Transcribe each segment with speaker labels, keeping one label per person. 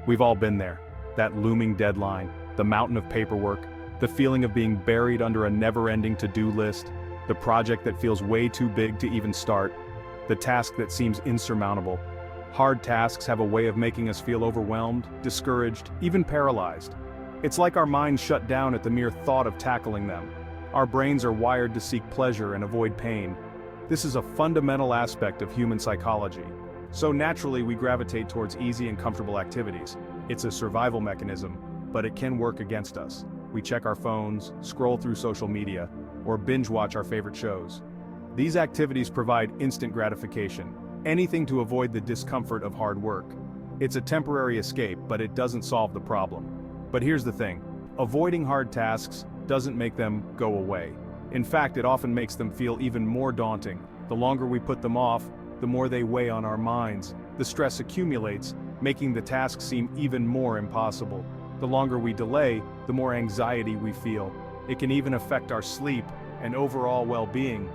Speaker 1: We've all been there. That looming deadline, the mountain of paperwork, the feeling of being buried under a never-ending to-do list, the project that feels way too big to even start, the task that seems insurmountable. Hard tasks have a way of making us feel overwhelmed, discouraged, even paralyzed. It's like our minds shut down at the mere thought of tackling them. Our brains are wired to seek pleasure and avoid pain. This is a fundamental aspect of human psychology. So naturally we gravitate towards easy and comfortable activities. It's a survival mechanism, but it can work against us. We check our phones, scroll through social media, or binge watch our favorite shows. These activities provide instant gratification, anything to avoid the discomfort of hard work. It's a temporary escape, but it doesn't solve the problem. But here's the thing, avoiding hard tasks doesn't make them go away. In fact, it often makes them feel even more daunting. The longer we put them off, the more they weigh on our minds. The stress accumulates, making the task seem even more impossible. The longer we delay, the more anxiety we feel. It can even affect our sleep and overall well-being.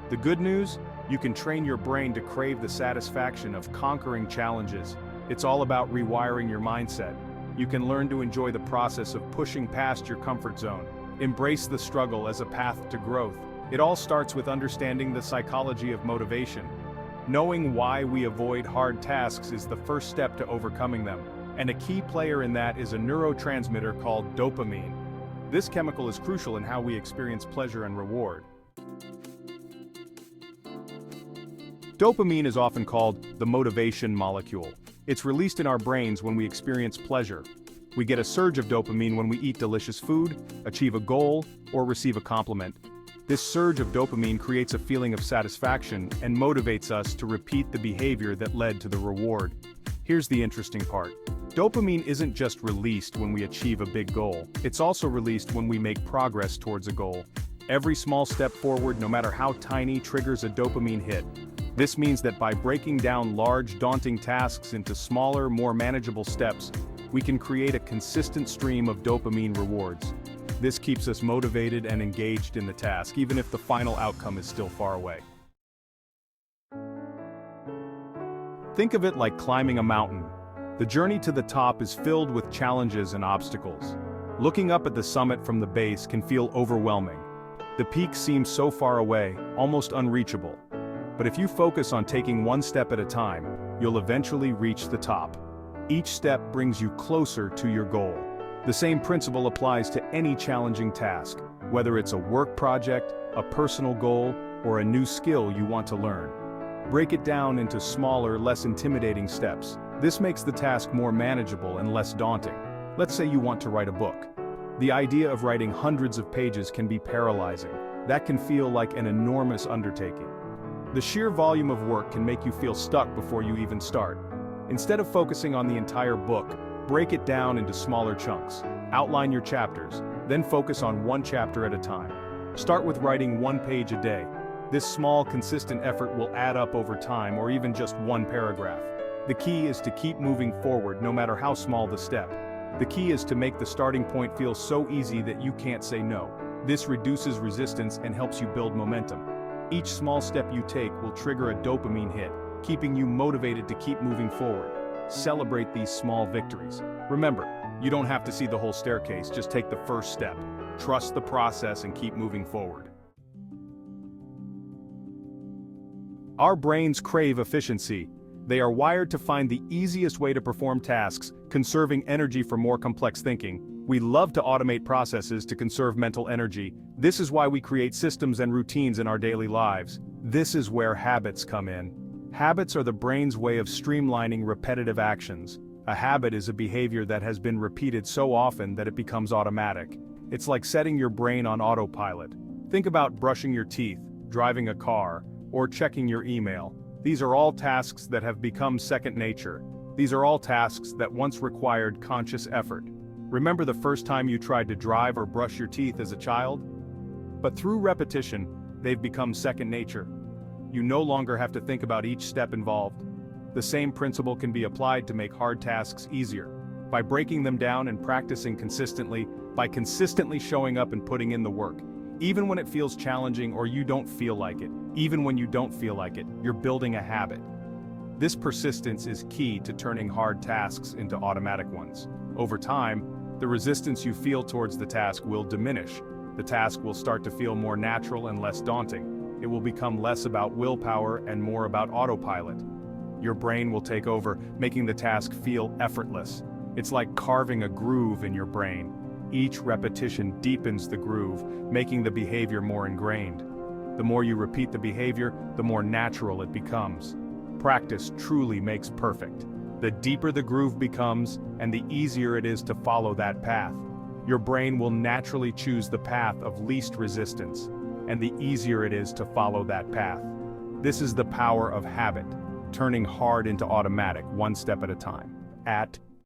Speaker 1: The good news? You can train your brain to crave the satisfaction of conquering challenges. It's all about rewiring your mindset. You can learn to enjoy the process of pushing past your comfort zone. Embrace the struggle as a path to growth. It all starts with understanding the psychology of motivation. Knowing why we avoid hard tasks is the first step to overcoming them. And a key player in that is a neurotransmitter called dopamine. This chemical is crucial in how we experience pleasure and reward. Dopamine is often called the motivation molecule. It's released in our brains when we experience pleasure. We get a surge of dopamine when we eat delicious food, achieve a goal, or receive a compliment. This surge of dopamine creates a feeling of satisfaction and motivates us to repeat the behavior that led to the reward. Here's the interesting part. Dopamine isn't just released when we achieve a big goal, it's also released when we make progress towards a goal. Every small step forward, no matter how tiny, triggers a dopamine hit. This means that by breaking down large, daunting tasks into smaller, more manageable steps, we can create a consistent stream of dopamine rewards. This keeps us motivated and engaged in the task, even if the final outcome is still far away. Think of it like climbing a mountain. The journey to the top is filled with challenges and obstacles. Looking up at the summit from the base can feel overwhelming. The peak seems so far away, almost unreachable. But if you focus on taking one step at a time, you'll eventually reach the top. Each step brings you closer to your goal. The same principle applies to any challenging task, whether it's a work project, a personal goal, or a new skill you want to learn. Break it down into smaller, less intimidating steps. This makes the task more manageable and less daunting. Let's say you want to write a book. The idea of writing hundreds of pages can be paralyzing. That can feel like an enormous undertaking. The sheer volume of work can make you feel stuck before you even start. Instead of focusing on the entire book, break it down into smaller chunks. Outline your chapters, then focus on one chapter at a time. Start with writing one page a day. This small, consistent effort will add up over time, or even just one paragraph. The key is to keep moving forward no matter how small the step. The key is to make the starting point feel so easy that you can't say no. This reduces resistance and helps you build momentum. Each small step you take will trigger a dopamine hit, keeping you motivated to keep moving forward. Celebrate these small victories. Remember, you don't have to see the whole staircase, just take the first step. Trust the process and keep moving forward. Our brains crave efficiency. They are wired to find the easiest way to perform tasks, conserving energy for more complex thinking. We love to automate processes to conserve mental energy. This is why we create systems and routines in our daily lives. This is where habits come in. Habits are the brain's way of streamlining repetitive actions. A habit is a behavior that has been repeated so often that it becomes automatic. It's like setting your brain on autopilot. Think about brushing your teeth, driving a car, or checking your email. These are all tasks that have become second nature. These are all tasks that once required conscious effort. Remember the first time you tried to drive or brush your teeth as a child? But through repetition, they've become second nature. You no longer have to think about each step involved. The same principle can be applied to make hard tasks easier. By breaking them down and practicing consistently, by consistently showing up and putting in the work. Even when it feels challenging or you don't feel like it, even when you don't feel like it, you're building a habit. This persistence is key to turning hard tasks into automatic ones. Over time, the resistance you feel towards the task will diminish. The task will start to feel more natural and less daunting. It will become less about willpower and more about autopilot. Your brain will take over, making the task feel effortless. It's like carving a groove in your brain. Each repetition deepens the groove, making the behavior more ingrained. The more you repeat the behavior, the more natural it becomes. Practice truly makes perfect. The deeper the groove becomes, and the easier it is to follow that path. Your brain will naturally choose the path of least resistance, and the easier it is to follow that path. This is the power of habit, turning hard into automatic, one step at a time. At